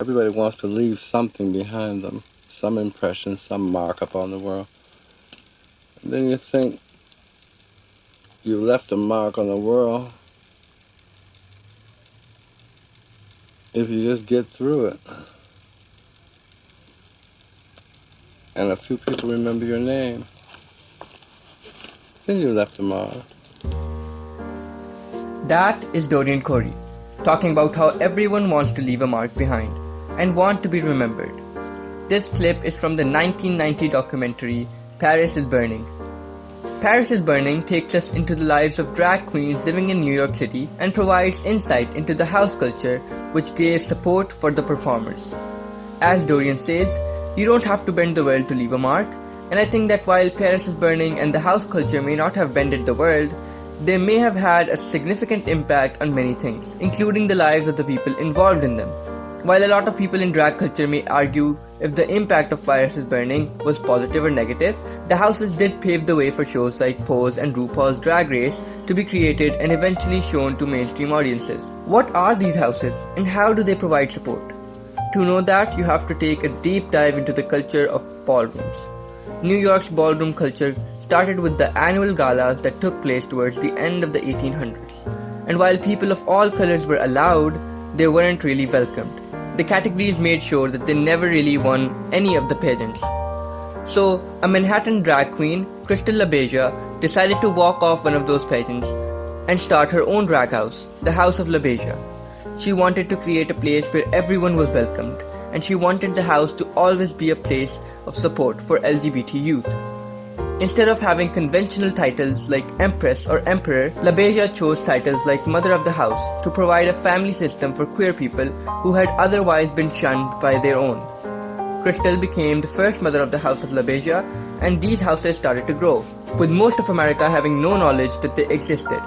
Everybody wants to leave something behind them, some impression, some mark upon the world. And then you think you left a mark on the world if you just get through it. And a few people remember your name. Then you left a mark. That is Dorian Corey, talking about how everyone wants to leave a mark behind and want to be remembered. This clip is from the 1990 documentary Paris is Burning. Paris is Burning takes us into the lives of drag queens living in New York City and provides insight into the house culture which gave support for the performers. As Dorian says, you don't have to bend the world to leave a mark, and I think that while Paris is Burning and the house culture may not have bended the world, they may have had a significant impact on many things, including the lives of the people involved in them. While a lot of people in drag culture may argue if the impact of Paris is Burning was positive or negative, the houses did pave the way for shows like Pose and RuPaul's Drag Race to be created and eventually shown to mainstream audiences. What are these houses and how do they provide support? To know that, you have to take a deep dive into the culture of ballrooms. New York's ballroom culture started with the annual galas that took place towards the end of the 1800s. And while people of all colors were allowed, they weren't really welcomed. The categories made sure that they never really won any of the pageants. So, a Manhattan drag queen, Crystal LaBeija, decided to walk off one of those pageants and start her own drag house, the House of LaBeija. She wanted to create a place where everyone was welcomed, and she wanted the house to always be a place of support for LGBT youth. Instead of having conventional titles like Empress or Emperor, LaBeija chose titles like Mother of the House to provide a family system for queer people who had otherwise been shunned by their own. Crystal became the first mother of the House of LaBeija, and these houses started to grow, with most of America having no knowledge that they existed.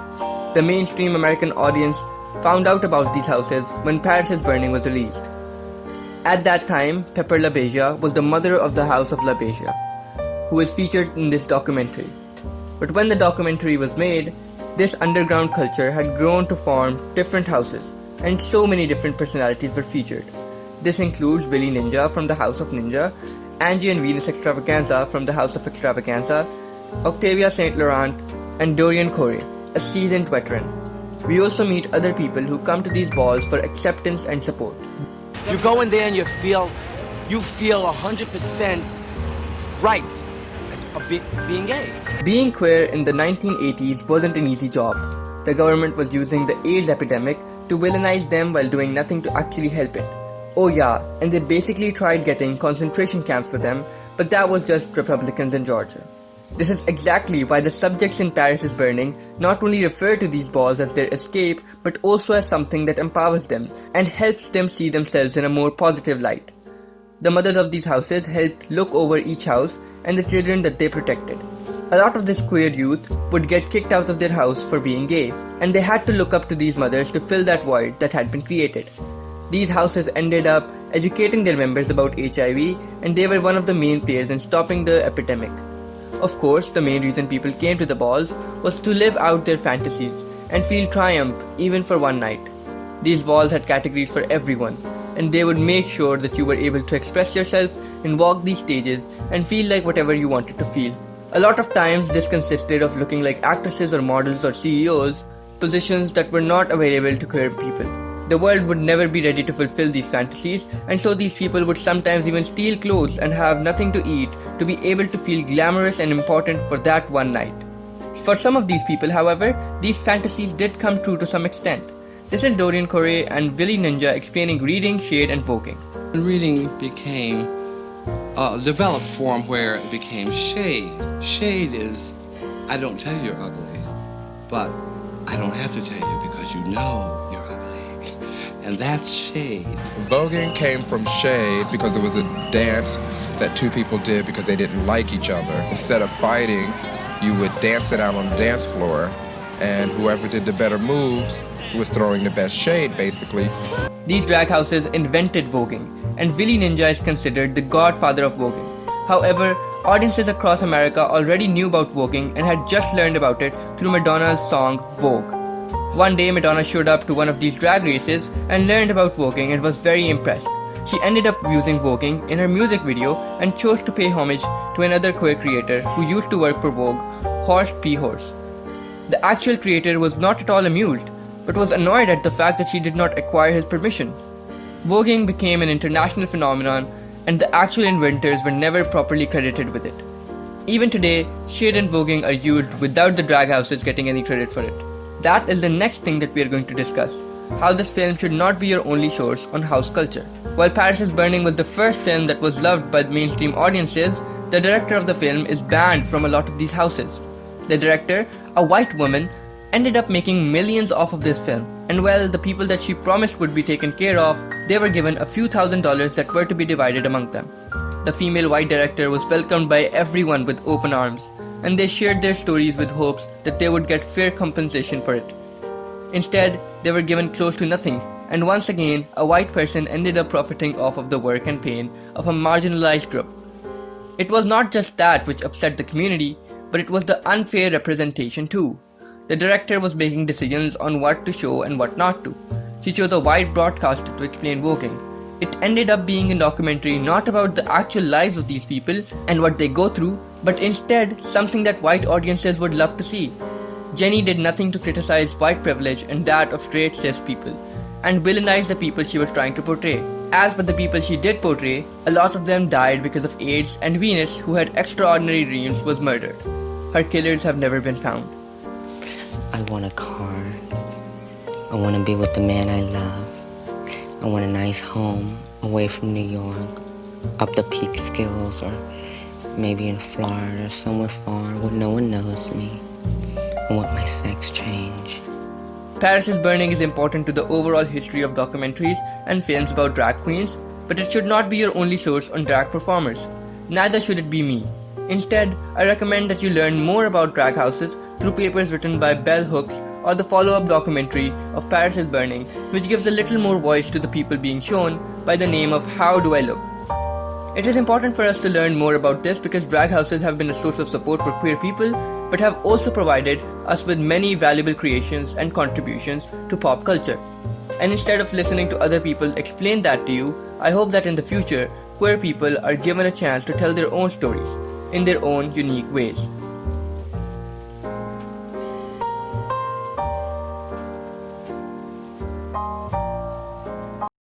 The mainstream American audience found out about these houses when Paris is Burning was released. At that time, Pepper LaBeija was the mother of the House of LaBeija, who is featured in this documentary. But when the documentary was made, this underground culture had grown to form different houses, and so many different personalities were featured. This includes Billy Ninja from the House of Ninja, Angie and Venus Extravaganza from the House of Extravaganza, Octavia St. Laurent, and Dorian Corey, a seasoned veteran. We also meet other people who come to these balls for acceptance and support. You go in there and you feel 100% right of being gay. Being queer in the 1980s wasn't an easy job. The government was using the AIDS epidemic to villainize them while doing nothing to actually help it. Oh yeah, and they basically tried getting concentration camps for them, but that was just Republicans in Georgia. This is exactly why the subjects in Paris is Burning not only refer to these balls as their escape, but also as something that empowers them and helps them see themselves in a more positive light. The mothers of these houses helped look over each house and the children that they protected. A lot of this queer youth would get kicked out of their house for being gay, and they had to look up to these mothers to fill that void that had been created. These houses ended up educating their members about HIV, and they were one of the main players in stopping the epidemic. Of course, the main reason people came to the balls was to live out their fantasies and feel triumph even for one night. These balls had categories for everyone, and they would make sure that you were able to express yourself and walk these stages and feel like whatever you wanted to feel. A lot of times this consisted of looking like actresses or models or CEOs, positions that were not available to queer people. The world would never be ready to fulfill these fantasies, and so these people would sometimes even steal clothes and have nothing to eat to be able to feel glamorous and important for that one night. For some of these people, however, these fantasies did come true to some extent. This is Dorian Corey and Billy Ninja explaining reading, shade, and voguing. Reading became a developed form where it became shade. Shade is, I don't tell you you're ugly, but I don't have to tell you because you know you're ugly. And that's shade. Voguing came from shade because it was a dance that two people did because they didn't like each other. Instead of fighting, you would dance it out on the dance floor, and whoever did the better moves was throwing the best shade, basically. These drag houses invented voguing, and Billy Ninja is considered the godfather of voguing. However, audiences across America already knew about voguing and had just learned about it through Madonna's song Vogue. One day, Madonna showed up to one of these drag races and learned about voguing and was very impressed. she ended up using voguing in her music video and chose to pay homage to another queer creator who used to work for Vogue, Horst P. Horse. The actual creator was not at all amused, but was annoyed at the fact that she did not acquire his permission. Voguing became an international phenomenon, and the actual inventors were never properly credited with it. Even today, shade and voguing are used without the drag houses getting any credit for it. That is the next thing that we are going to discuss, how this film should not be your only source on house culture. While Paris is Burning was the first film that was loved by mainstream audiences, the director of the film is banned from a lot of these houses. The director, a white woman, ended up making millions off of this film, and well, the people that she promised would be taken care of, they were given a few $1,000s that were to be divided among them. The female white director was welcomed by everyone with open arms, and they shared their stories with hopes that they would get fair compensation for it. Instead, they were given close to nothing, and once again, a white person ended up profiting off of the work and pain of a marginalized group. It was not just that which upset the community, but it was the unfair representation too. The director was making decisions on what to show and what not to. She chose a white broadcaster to explain voguing. It ended up being a documentary not about the actual lives of these people and what they go through, but instead something that white audiences would love to see. Jenny did nothing to criticize white privilege and that of straight cis people, and villainize the people she was trying to portray. As for the people she did portray, a lot of them died because of AIDS, and Venus, who had extraordinary dreams, was murdered. Her killers have never been found. I want a car. I want to be with the man I love. I want a nice home away from New York, up the Peekskills, or maybe in Florida or somewhere far where no one knows me. I want my sex change. Paris is Burning is important to the overall history of documentaries and films about drag queens, but it should not be your only source on drag performers. Neither should it be me. Instead, I recommend that you learn more about drag houses through papers written by Bell Hooks or the follow-up documentary of Paris is Burning, which gives a little more voice to the people being shown by the name of How Do I Look? It is important for us to learn more about this because drag houses have been a source of support for queer people, but have also provided us with many valuable creations and contributions to pop culture. And instead of listening to other people explain that to you, I hope that in the future, queer people are given a chance to tell their own stories in their own unique ways.